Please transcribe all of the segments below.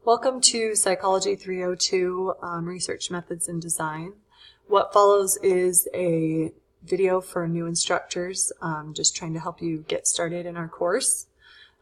Welcome to Psychology 302, Research Methods and Design. What follows is a video for new instructors, just trying to help you get started in our course.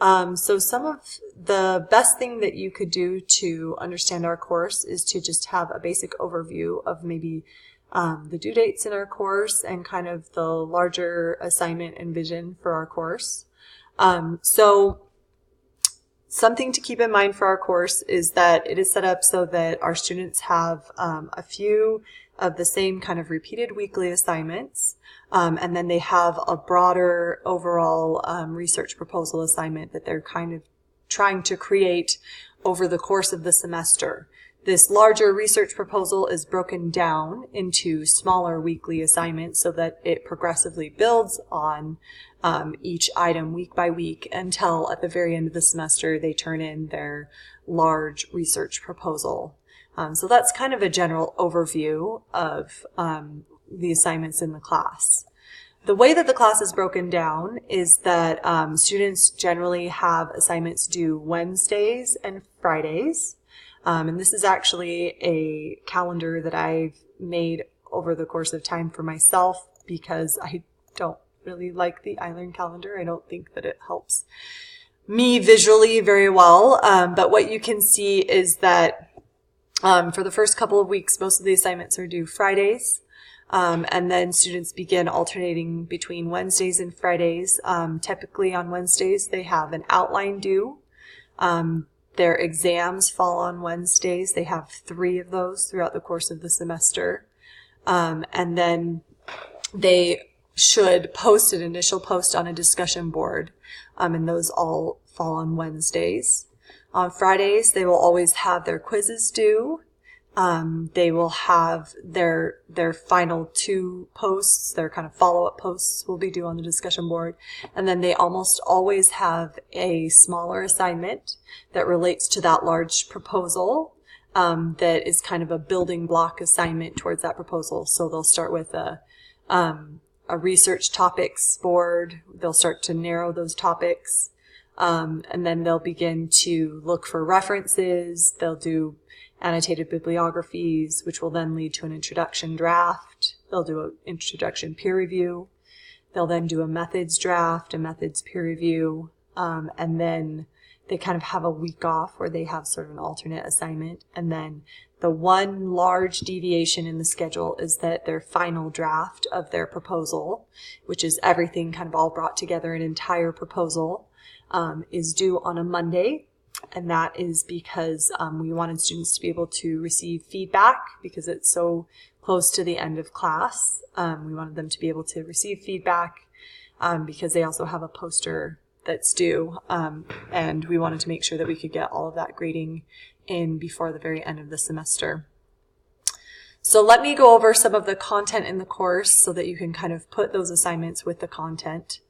So some of the best thing that you could do to understand our course is to just have a basic overview of maybe the due dates in our course and kind of the larger assignment and vision for our course. Something to keep in mind for our course is that it is set up so that our students have a few of the same kind of repeated weekly assignments, and then they have a broader overall research proposal assignment that they're kind of trying to create over the course of the semester. This larger research proposal is broken down into smaller weekly assignments so that it progressively builds on each item week by week until at the very end of the semester they turn in their large research proposal. So that's kind of a general overview of the assignments in the class. The way that the class is broken down is that students generally have assignments due Wednesdays and Fridays. And this is actually a calendar that I've made over the course of time for myself because I don't really like the iLearn calendar. I don't think that it helps me visually very well. But what you can see is that for the first couple of weeks, most of the assignments are due Fridays. And then students begin alternating between Wednesdays and Fridays. Typically on Wednesdays, they have an outline due. Their exams fall on Wednesdays. They have 3 of those throughout the course of the semester. And then they should post an initial post on a discussion board. And those all fall on Wednesdays. On Fridays, they will always have their quizzes due. They will have their final 2 posts, their kind of follow-up posts will be due on the discussion board. And then they almost always have a smaller assignment that relates to that large proposal, that is kind of a building block assignment towards that proposal. So they'll start with a research topics board. They'll start to narrow those topics. And then they'll begin to look for references. They'll do annotated bibliographies, which will then lead to an introduction draft. They'll do an introduction peer review. They'll then do a methods draft, a methods peer review, and then they kind of have a week off where they have sort of an alternate assignment. And then the one large deviation in the schedule is that their final draft of their proposal, which is everything kind of all brought together, an entire proposal, is due on a Monday. And that is because we wanted students to be able to receive feedback because it's so close to the end of class. We wanted them to be able to receive feedback because they also have a poster that's due. And we wanted to make sure that we could get all of that grading in before the very end of the semester. So let me go over some of the content in the course so that you can kind of put those assignments with the content.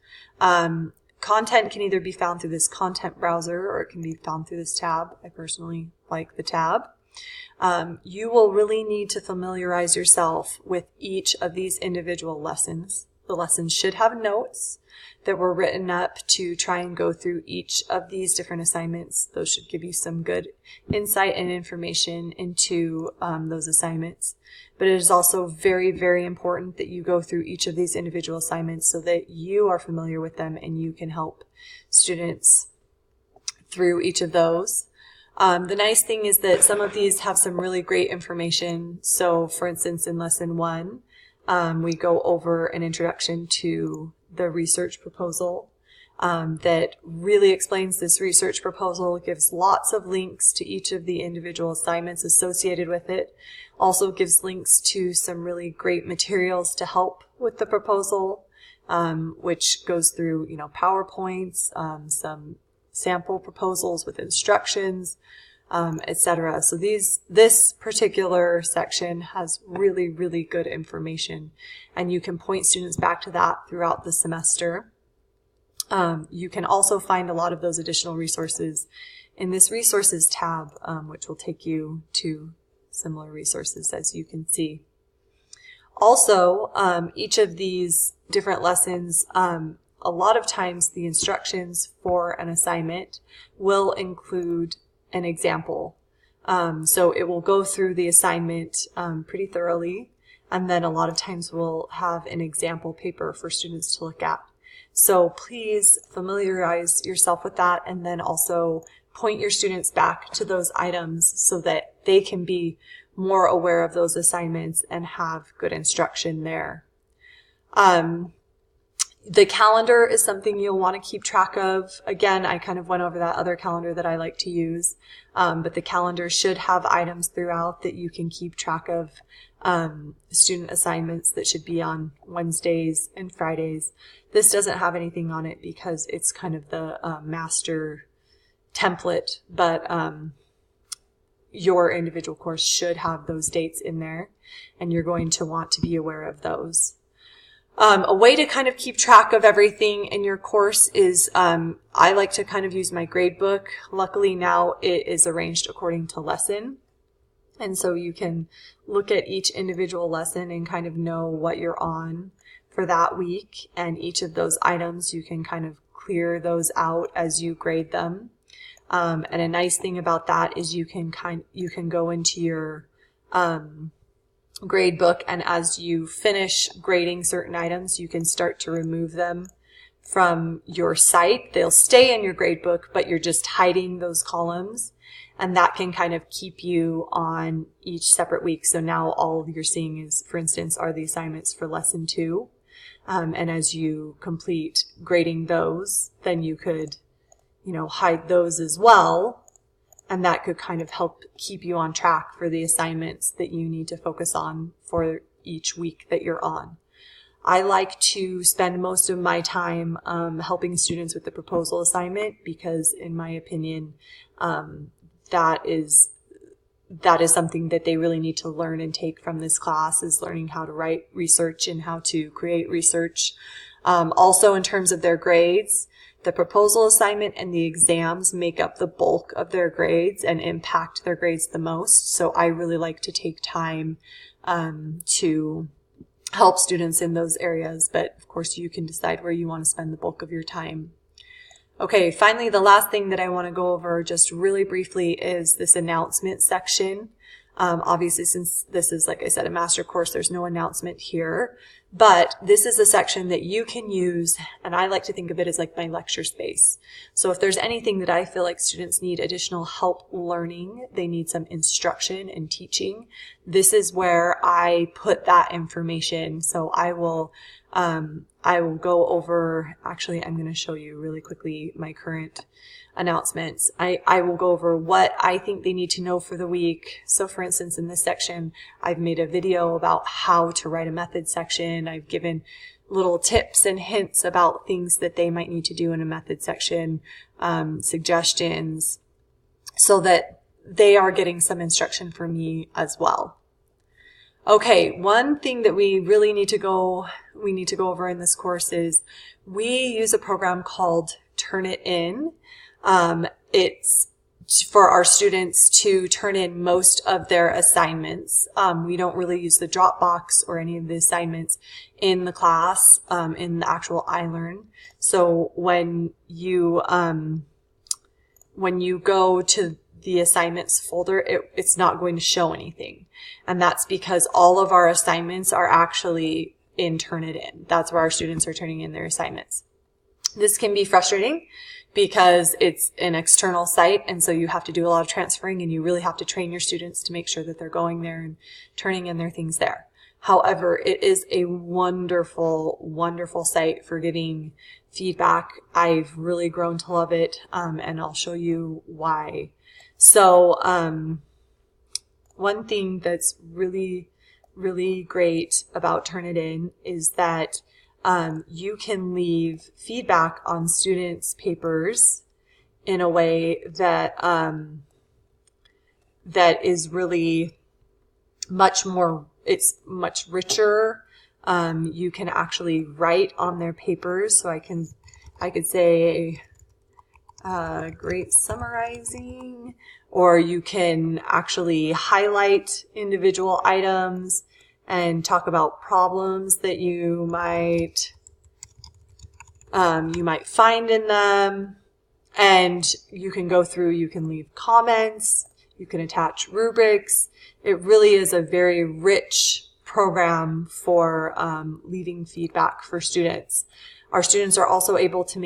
Content can either be found through this content browser or it can be found through this tab. I personally like the tab. You will really need to familiarize yourself with each of these individual lessons. The lessons should have notes that were written up to try and go through each of these different assignments. Those should give you some good insight and information into those assignments. But it is also very, very important that you go through each of these individual assignments so that you are familiar with them and you can help students through each of those. The nice thing is that some of these have some really great information. So, for instance, in Lesson 1, we go over an introduction to the research proposal that really explains this research proposal. It gives lots of links to each of the individual assignments associated with it. Also gives links to some really great materials to help with the proposal, which goes through, PowerPoints, some sample proposals with instructions, etc. So this particular section has really, really good information, and you can point students back to that throughout the semester. You can also find a lot of those additional resources in this resources tab, which will take you to similar resources as you can see. Also, each of these different lessons, a lot of times the instructions for an assignment will include an example So it will go through the assignment pretty thoroughly, and then a lot of times we'll have an example paper for students to look at. So please familiarize yourself with that, and then also point your students back to those items so that they can be more aware of those assignments and have good instruction there. The calendar is something you'll want to keep track of. Again, I kind of went over that other calendar that I like to use, but the calendar should have items throughout that you can keep track of, student assignments that should be on Wednesdays and Fridays. This doesn't have anything on it because it's kind of the master template, but your individual course should have those dates in there, and you're going to want to be aware of those. A way to kind of keep track of everything in your course is I like to kind of use my grade book. Luckily now it is arranged according to lesson. And so you can look at each individual lesson and kind of know what you're on for that week. And each of those items, you can kind of clear those out as you grade them. And a nice thing about that is you can go into your grade book, and as you finish grading certain items, you can start to remove them from your site. They'll stay in your grade book, but you're just hiding those columns, and that can kind of keep you on each separate week. So now all you're seeing is, for instance, are the assignments for lesson 2. And as you complete grading those, then you could, hide those as well. And that could kind of help keep you on track for the assignments that you need to focus on for each week that you're on. I like to spend most of my time helping students with the proposal assignment because, in my opinion, that is something that they really need to learn and take from this class, is learning how to write research and how to create research. Also, in terms of their grades, the proposal assignment and the exams make up the bulk of their grades and impact their grades the most. So I really like to take time to help students in those areas. But of course, you can decide where you want to spend the bulk of your time. Okay, finally, the last thing that I want to go over just really briefly is this announcement section. Obviously, since this is, like I said, a master course, there's no announcement here. But this is a section that you can use, and I like to think of it as like my lecture space. So if there's anything that I feel like students need additional help learning, they need some instruction and teaching, this is where I put that information. So I will go over, actually, I'm going to show you really quickly my current announcements. I will go over what I think they need to know for the week. So for instance, in this section, I've made a video about how to write a method section. I've given little tips and hints about things that they might need to do in a method section, suggestions, so that they are getting some instruction from me as well. Okay, one thing that we really need to go over in this course is we use a program called Turnitin. It's for our students to turn in most of their assignments. We don't really use the Dropbox or any of the assignments in the class, in the actual iLearn. So when you go to the assignments folder, it's not going to show anything. And that's because all of our assignments are actually in Turnitin. That's where our students are turning in their assignments. This can be frustrating because it's an external site, and so you have to do a lot of transferring, and you really have to train your students to make sure that they're going there and turning in their things there. However, it is a wonderful, wonderful site for getting feedback. I've really grown to love it, and I'll show you why. So one thing that's really, really great about Turnitin is that you can leave feedback on students' papers in a way that that is really much more, it's much richer. You can actually write on their papers. So I could say great summarizing, or you can actually highlight individual items and talk about problems that you might find in them. And you can go through, you can leave comments, You can attach rubrics. It really is a very rich program for leaving feedback for students. Our students are also able to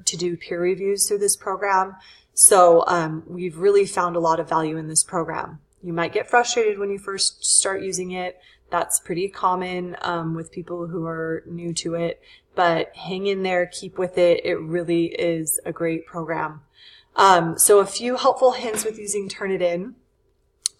do peer reviews through this program. So we've really found a lot of value in this program. You might get frustrated when you first start using it. That's pretty common with people who are new to it, but hang in there, keep with it. It really is a great program. So a few helpful hints with using Turnitin.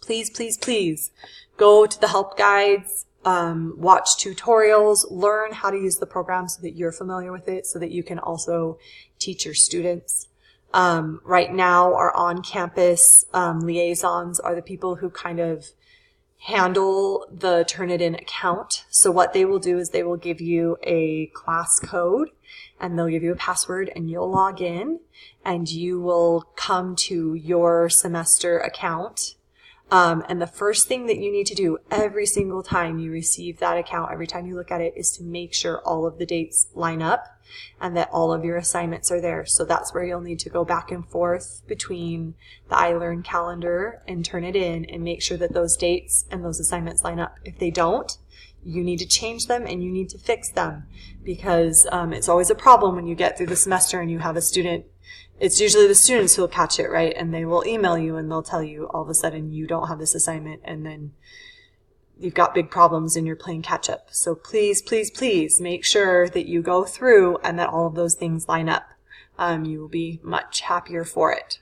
Please go to the help guides, watch tutorials, learn how to use the program so that you're familiar with it, so that you can also teach your students. Right now, our on-campus liaisons are the people who kind of handle the Turnitin account. So what they will do is they will give you a class code, and they'll give you a password, and you'll log in, and you will come to your semester account. And the first thing that you need to do every single time you receive that account, every time you look at it, is to make sure all of the dates line up and that all of your assignments are there. So that's where you'll need to go back and forth between the iLearn calendar and Turnitin and make sure that those dates and those assignments line up. If they don't, you need to change them and you need to fix them, because it's always a problem when you get through the semester and you have a student. It's usually the students who'll catch it, right? And they will email you and they'll tell you all of a sudden you don't have this assignment, and then you've got big problems and you're playing catch up. So please make sure that you go through and that all of those things line up. You will be much happier for it.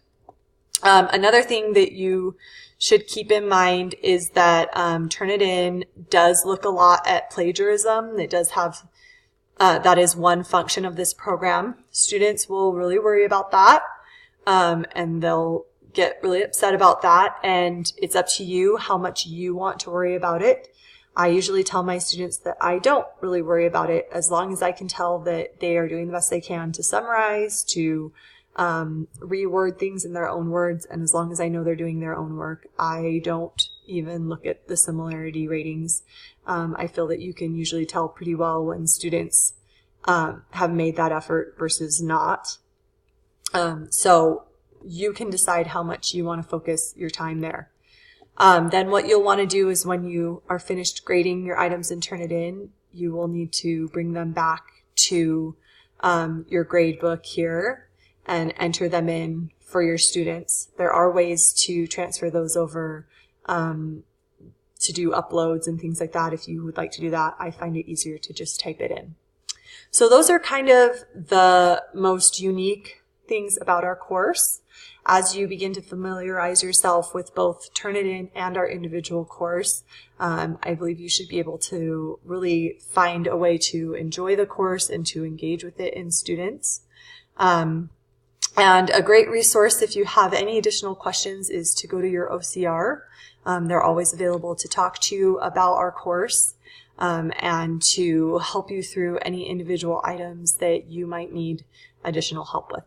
Another thing that you should keep in mind is that Turnitin does look a lot at plagiarism. It does have that is one function of this program. Students will really worry about that, and they'll get really upset about that, and it's up to you how much you want to worry about it. I usually tell my students that I don't really worry about it as long as I can tell that they are doing the best they can to summarize, to reword things in their own words, and as long as I know they're doing their own work, I don't even look at the similarity ratings. I feel that you can usually tell pretty well when students have made that effort versus not. So you can decide how much you want to focus your time there. Then what you'll want to do is when you are finished grading your items and turn it in, you will need to bring them back to your grade book here and enter them in for your students. There are ways to transfer those over to do uploads and things like that. If you would like to do that, I find it easier to just type it in. So those are kind of the most unique things about our course. As you begin to familiarize yourself with both Turnitin and our individual course, I believe you should be able to really find a way to enjoy the course and to engage with it in students. And a great resource if you have any additional questions is to go to your OCR. They're always available to talk to you about our course and to help you through any individual items that you might need additional help with.